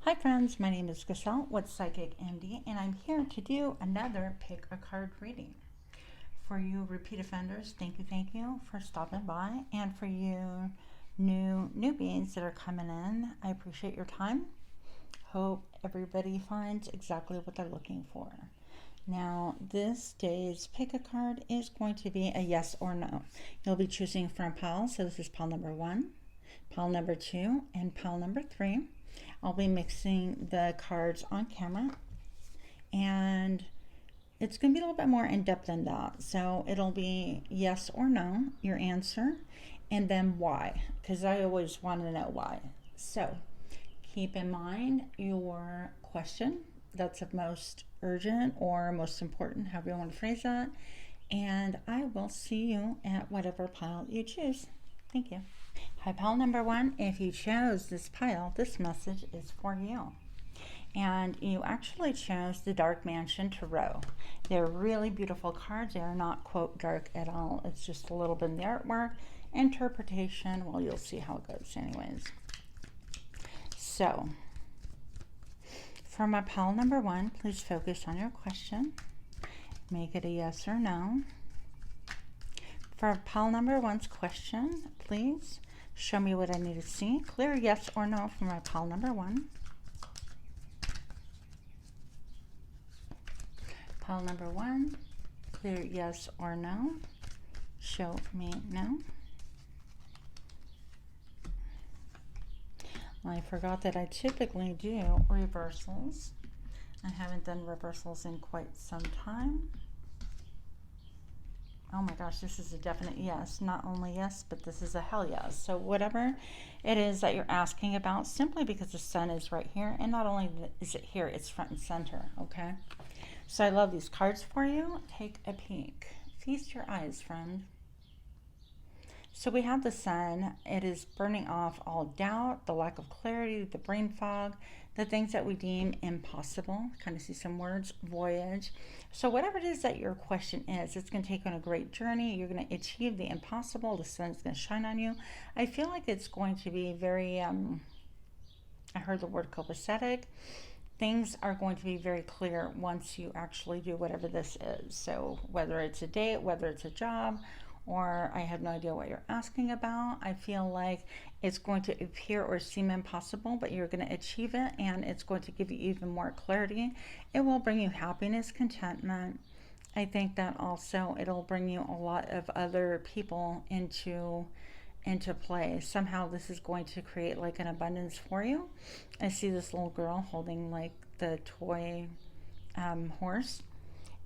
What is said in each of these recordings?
Hi friends, my name is Cashapp with Psychic MD, and I'm here to do another pick a card reading. For you repeat offenders, thank you for stopping by, and for you newbies that are coming in, I appreciate your time. Hope everybody finds exactly what they're looking for. Now, this day's pick a card is going to be a yes or no. You'll be choosing from piles, so this is pile number 1, pile number 2, and pile number 3. I'll be mixing the cards on camera, and it's going to be a little bit more in depth than that. So it'll be yes or no, your answer, and then why, because I always want to know why. So keep in mind your question that's of most urgent or most important, however you want to phrase that, and I will see you at whatever pile you choose. Thank you. Hi, pile number 1. If you chose this pile, this message is for you. And you actually chose the Dark Mansion Tarot. They're really beautiful cards. They are not, quote, dark at all. It's just a little bit in the artwork. Interpretation, well, you'll see how it goes anyways. So, for my pile number 1, please focus on your question. Make it a yes or no. For pile number 1's question, please show me what I need to see. Clear yes or no for my pile number 1. Pile number 1, clear yes or no. Show me no. I forgot that I typically do reversals. I haven't done reversals in quite some time. Oh my gosh, this is a definite yes. Not only yes, but this is a hell yes. So whatever it is that you're asking about, simply because the sun is right here, and not only is it here, it's front and center, okay? So I love these cards for you. Take a peek. Feast your eyes, friend. So we have the sun. It is burning off all doubt, the lack of clarity, the brain fog, the things that we deem impossible. Kind of see some words, voyage. So whatever it is that your question is, it's going to take you on a great journey. You're going to achieve the impossible. The sun's going to shine on you. I feel like it's going to be very, I heard the word copacetic. Things are going to be very clear once you actually do whatever this is. So whether it's a date, whether it's a job, or I have no idea what you're asking about, I feel like it's going to appear or seem impossible, but you're going to achieve it, and it's going to give you even more clarity. It will bring you happiness, contentment. I think that also it'll bring you a lot of other people into play. Somehow this is going to create like an abundance for you. I see this little girl holding like the toy horse,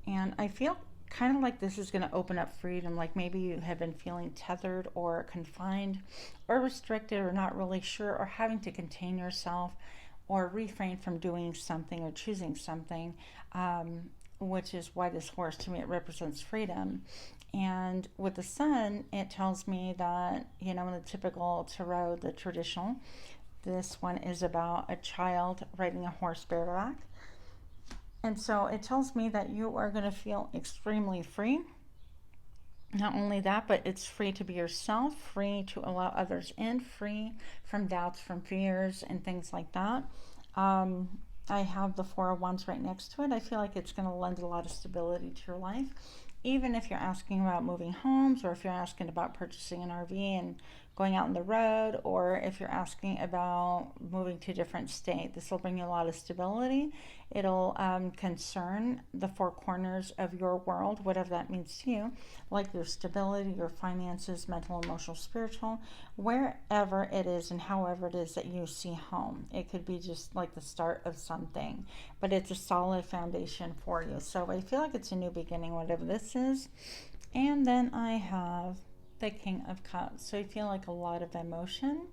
and I feel kind of like this is going to open up freedom. Like maybe you have been feeling tethered or confined or restricted or not really sure, or having to contain yourself or refrain from doing something or choosing something, which is why this horse, to me, it represents freedom. And with the sun, it tells me that, you know, in the typical tarot, the traditional, this one is about a child riding a horse bareback. And so it tells me that you are going to feel extremely free. Not only that, but it's free to be yourself, free to allow others in, free from doubts, from fears, and things like that. I have the Four of Wands right next to it. I feel like it's going to lend a lot of stability to your life. Even if you're asking about moving homes, or if you're asking about purchasing an RV and going out on the road, or if you're asking about moving to a different state, this will bring you a lot of stability. It'll concern the four corners of your world, whatever that means to you, like your stability, your finances, mental, emotional, spiritual, wherever it is and however it is that you see home. It could be just like the start of something, but it's a solid foundation for you. So I feel like it's a new beginning, whatever this is. And then I have the King of Cups. So I feel like a lot of emotion,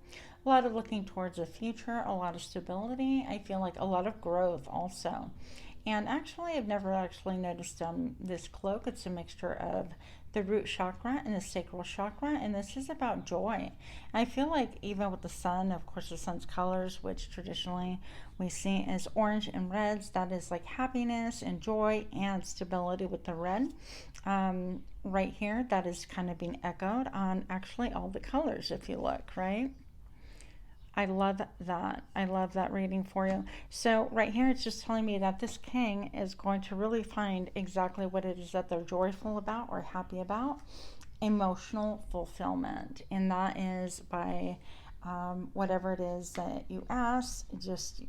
a lot of looking towards the future, a lot of stability. I feel like a lot of growth also. And actually, I've never actually noticed this cloak. It's a mixture of the root chakra and the sacral chakra, and this is about joy. I feel like even with the sun, of course, the sun's colors, which traditionally we see as orange and reds, that is like happiness and joy and stability with the red. Right here, that is kind of being echoed on actually all the colors if you look, right? I love that. I love that reading for you. So right here, it's just telling me that this king is going to really find exactly what it is that they're joyful about or happy about. Emotional fulfillment. And that is by whatever it is that you ask, just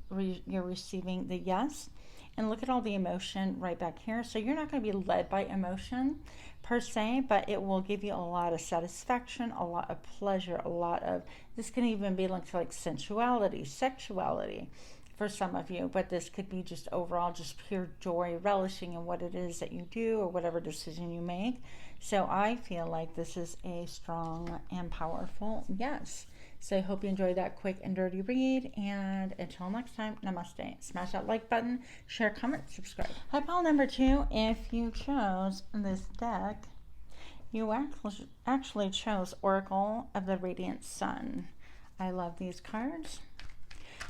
you're receiving the yes. And look at all the emotion right back here. So you're not going to be led by emotion per se, but it will give you a lot of satisfaction, a lot of pleasure, a lot of, this can even be linked to like sensuality, sexuality for some of you, but this could be just overall just pure joy, relishing in what it is that you do or whatever decision you make. So I feel like this is a strong and powerful yes. So I hope you enjoyed that quick and dirty read. And until next time, namaste. Smash that like button, share, comment, subscribe. Hi, pile number 2. If you chose this deck, you actually chose Oracle of the Radiant Sun. I love these cards.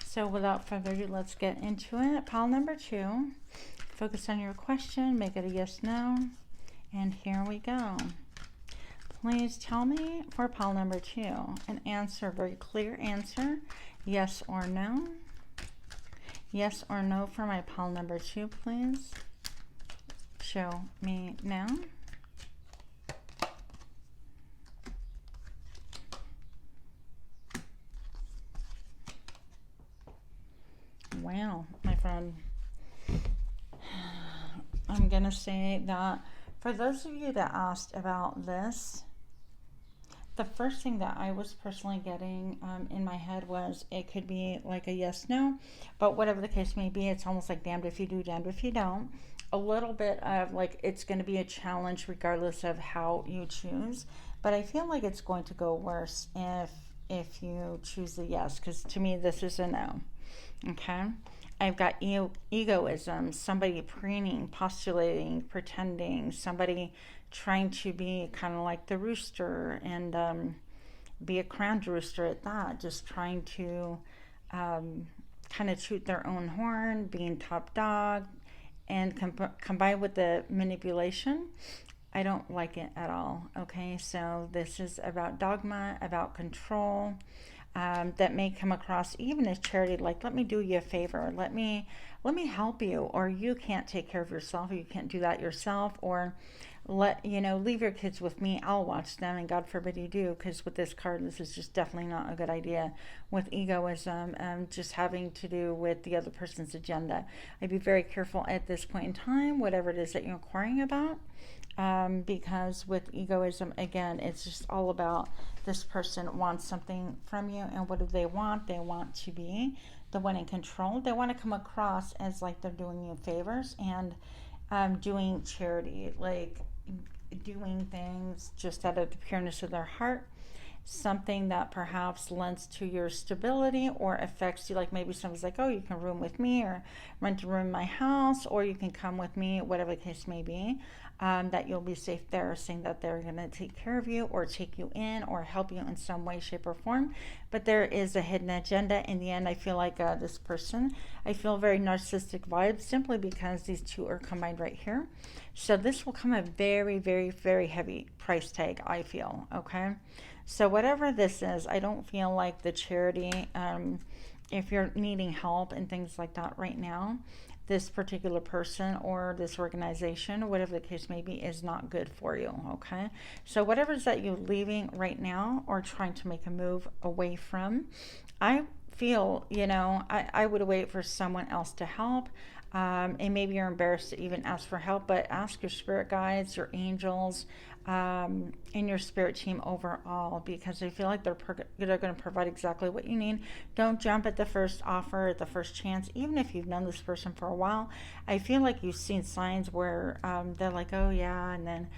So without further ado, let's get into it. Pile number 2. Focus on your question. Make it a yes, no. And here we go. Please tell me for pile number 2 an answer, very clear answer, yes or no. Yes or no for my pile number 2, please. Show me now. Wow, my friend. I'm going to say that for those of you that asked about this, the first thing that I was personally getting in my head was it could be like a yes, no, but whatever the case may be, it's almost like damned if you do, damned if you don't. A little bit of like it's going to be a challenge regardless of how you choose, but I feel like it's going to go worse if you choose the yes, because to me this is a no. Okay, I've got egoism, somebody preening, postulating, pretending, somebody trying to be kind of like the rooster and be a crowned rooster at that, just trying to kind of toot their own horn, being top dog, and combined with the manipulation. I don't like it at all. Okay, so this is about dogma, about control. That may come across even as charity, like let me do you a favor, let me help you, or you can't take care of yourself, or you can't do that yourself, or leave your kids with me, I'll watch them, and God forbid you do, because with this card this is just definitely not a good idea. With egoism, just having to do with the other person's agenda, I'd be very careful at this point in time, whatever it is that you're inquiring about. Because with egoism, again, it's just all about this person wants something from you, and what do they want? They want to be the one in control. They want to come across as like they're doing you favors and doing charity, like doing things just out of the pureness of their heart, something that perhaps lends to your stability or affects you, like maybe somebody's like, oh, you can room with me or rent a room in my house, or you can come with me, whatever the case may be, that you'll be safe there, saying that they're going to take care of you or take you in or help you in some way, shape, or form. But there is a hidden agenda. In the end, I feel like this person, I feel very narcissistic vibes simply because these two are combined right here. So this will come a very, very, very heavy price tag, I feel, okay? So whatever this is, I don't feel like the charity, if you're needing help and things like that right now, this particular person or this organization, whatever the case may be, is not good for you, okay? So whatever it is that you're leaving right now or trying to make a move away from, I feel, I would wait for someone else to help. And maybe you're embarrassed to even ask for help, but ask your spirit guides, your angels, and your spirit team overall, because I feel like they're going to provide exactly what you need. Don't jump at the first offer, at the first chance, even if you've known this person for a while. I feel like you've seen signs where they're like, oh yeah, and then,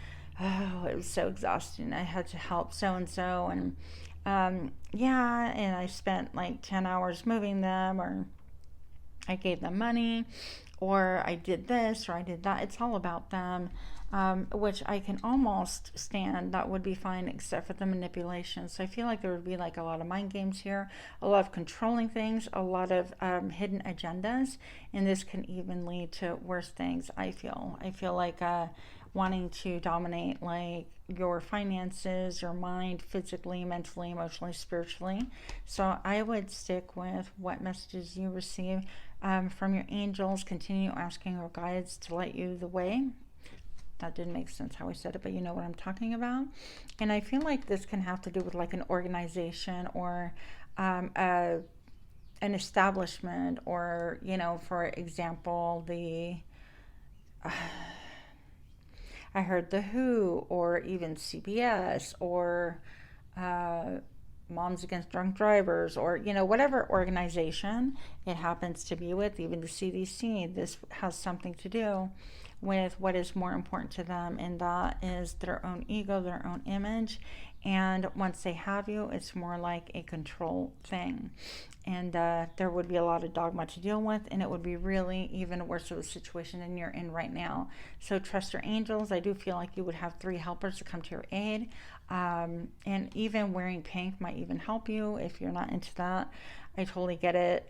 oh, it was so exhausting, I had to help so-and-so, and yeah, and I spent like 10 hours moving them, or I gave them money, or I did this, or I did that. It's all about them, which I can almost stand. That would be fine, except for the manipulation. So I feel like there would be like a lot of mind games here, a lot of controlling things, a lot of hidden agendas, and this can even lead to worse things. I feel like wanting to dominate, like your finances, your mind, physically, mentally, emotionally, spiritually. So I would stick with what messages you receive from your angels. Continue asking your guides to light you the way. That didn't make sense how I said it, but you know what I'm talking about. And I feel like this can have to do with like an organization or an establishment, or, you know, for example, I heard the WHO, or even CBS, or Moms Against Drunk Drivers, or, you know, whatever organization it happens to be with, even the CDC. This has something to do with what is more important to them, and that is their own ego, their own image. And once they have you, it's more like a control thing. And there would be a lot of dogma to deal with, and it would be really even worse of a situation than you're in right now. So trust your angels. I do feel like you would have 3 helpers to come to your aid. And even wearing pink might even help you if you're not into that. I totally get it.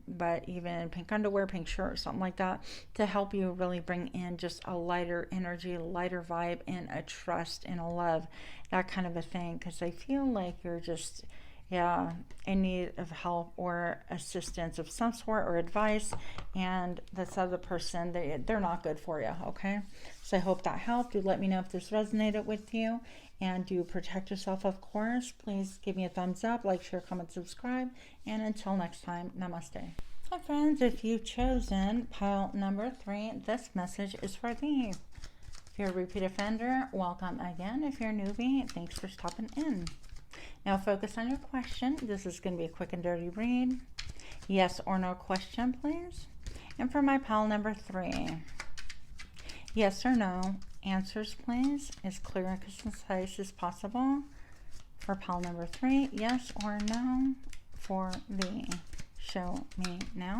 But even pink underwear, pink shirt, something like that, to help you really bring in just a lighter energy, a lighter vibe, and a trust and a love, that kind of a thing. Because I feel like you're just, yeah, in need of help or assistance of some sort, or advice, and this other person, they're not good for you, okay? So I hope that helped. Do let me know if this resonated with you, and do protect yourself, of course. Please give me a thumbs up, like, share, comment, subscribe, and until next time, namaste. Hi friends, if you've chosen pile number 3, this message is for thee. If you're a repeat offender, welcome again. If you're a newbie, thanks for stopping in. Now focus on your question. This is going to be a quick and dirty read. Yes or no question, please. And for my pile number 3, yes or no answers, please, as clear and concise as possible. For pile number 3, yes or no for the show me now.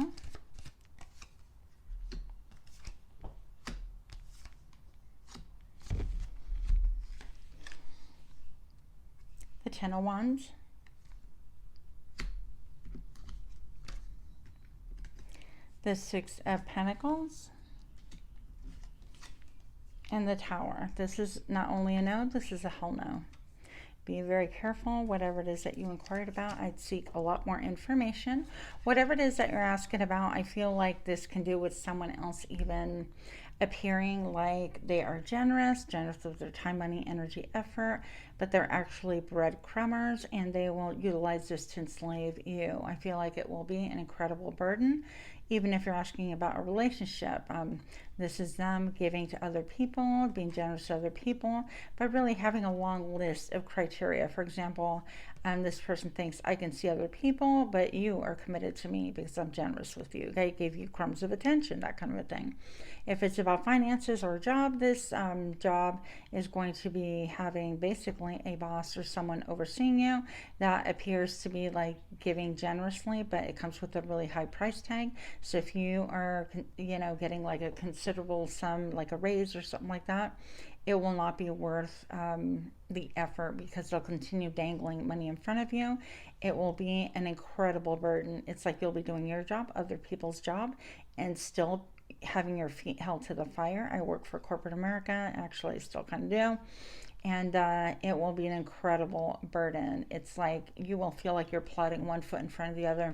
The 10 of Wands, the 6 of Pentacles, and the Tower. This is not only a no, this is a hell no. Be very careful. Whatever it is that you inquired about, I'd seek a lot more information. Whatever it is that you're asking about, I feel like this can do with someone else even appearing like they are generous with their time, money, energy, effort, but they're actually breadcrumbers, and they will utilize this to enslave you. I feel like it will be an incredible burden. Even if you're asking about a relationship, this is them giving to other people, being generous to other people, but really having a long list of criteria. For example, this person thinks, I can see other people, but you are committed to me because I'm generous with you. I gave you crumbs of attention, that kind of a thing. If it's about finances or a job, this job is going to be having basically a boss or someone overseeing you that appears to be like giving generously, but it comes with a really high price tag. So if you are, you know, getting like a considerable sum, like a raise or something like that, it will not be worth the effort, because they'll continue dangling money in front of you. It will be an incredible burden. It's like you'll be doing your job, other people's job, and still having your feet held to the fire. I work for corporate America, actually I still kind of do, and it will be an incredible burden. It's like you will feel like you're plodding one foot in front of the other,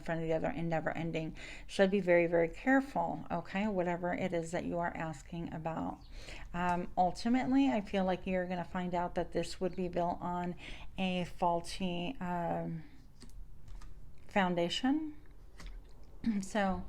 and never ending. So be very, very careful, okay, whatever it is that you are asking about. Ultimately, I feel like you're going to find out that this would be built on a faulty foundation. So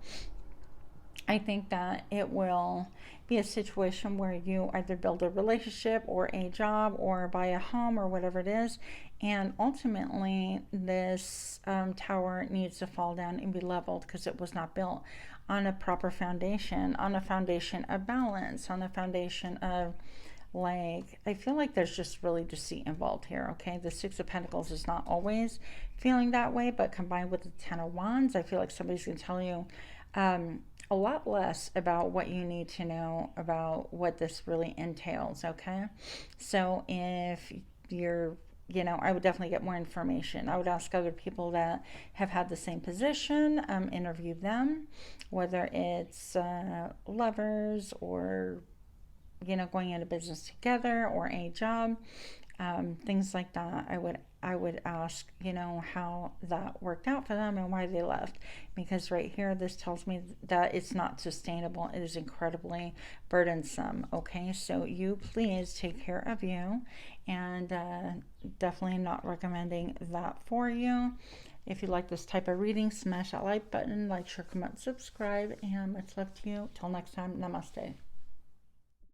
I think that it will be a situation where you either build a relationship or a job or buy a home or whatever it is, and ultimately this tower needs to fall down and be leveled, because it was not built on a proper foundation, on a foundation of balance, on a foundation of, like, I feel like there's just really deceit involved here, okay? The 6 of Pentacles is not always feeling that way, but combined with the 10 of Wands, I feel like somebody's going to tell you a lot less about what you need to know about what this really entails, okay? So if you're, you know, I would definitely get more information. I would ask other people that have had the same position, interview them, whether it's lovers or you know, going into business together or a job, things like that. I would ask, you know, how that worked out for them and why they left. Because right here, this tells me that it's not sustainable. It is incredibly burdensome. Okay, so you please take care of you, and definitely not recommending that for you. If you like this type of reading, smash that like button, like, share, comment, subscribe, and much love to you. Till next time, namaste.